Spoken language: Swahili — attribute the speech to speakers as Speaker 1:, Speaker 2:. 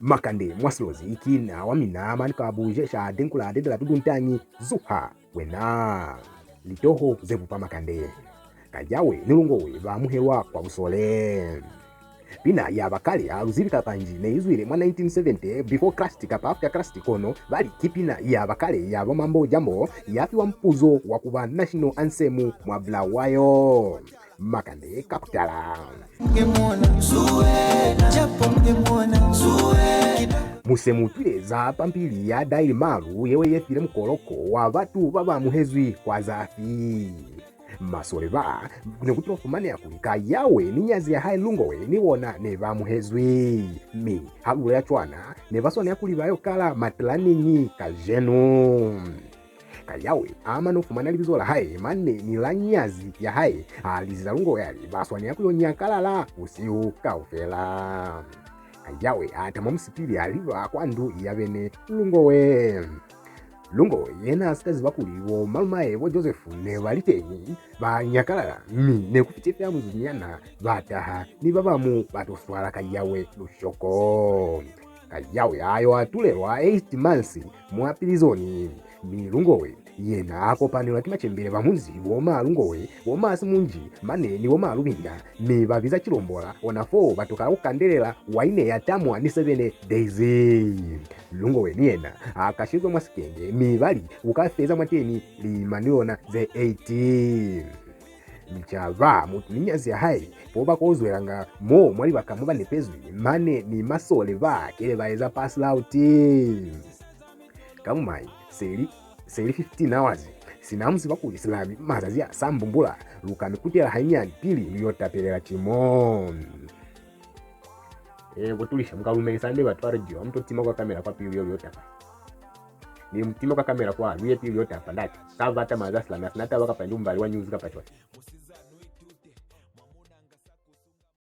Speaker 1: Makande Mwa Silozi ikina wamina mankabuje sha denkula dedela tuduntanyi zuha wena litoho zevupa makande kajawe nilungowe bamuhewa kwa busole Pina ya bakale aluzirika panji ne izwile mwa 1970 before Christ kapa after Christ kono bali kipina ya bakale ya mambo jambo yafiwa mpuzo wa kuba national anthem mwa Blawayo Makande kakutala musemutwile za pampili ya daili malu yewe yefile mkoloko wa vatu baba muhezwi kwa zafi masoleva kunekuti wafumane ya kulika yawe ni nyazi ya hai lungowe ni wona ne ba muhezwi mi halu ya chwana ne basone ya kulibayo kala matlaninyi kajenu kayawe ama nofumana libizola hai mane ni la nyazi ya hai alizila lungowe yali baswane ya kuyonya kalala usiu kaufela kayawe atama msipili aliva kwandu iyabene lungowe yena asikazi bakuliwo malumaye bo Joseph ne balitenyi banyakalala ne kupitifya muzunyana bataha ni babamu batoswala kayawe lushoko kayawe ayo atulelwa 8 months mwa pilizoni milungowe yena akopanirwa kimachembere bamunzi woma lungowe woma simunji mane ni woma lubinda ne babiza chilombola ona 4 batoka ukandelela waine yatamwa ni 7 days lungowe niena akashizwa mwasikenge mibali ukafeza mateni limaniona ze 80 mchava mutu ninyazi ya hai poba kozwelanga mo mwali bakamuba nepezwi mane ni masole ba kele baeza pass out kamumai seli 15 hours sinamusi bakuli islami mazazi ya sambumbula lukami kutela hainyani pili liyotapelela chimon botulisha mkalume sande batwara jiwa mtu tima kwa kamera kwa pili yotapa ni mtima kwa kamera kwa luye pili yotapa ndati kava hata mazazi la nasinata waka pandu mbali wa news kapachwa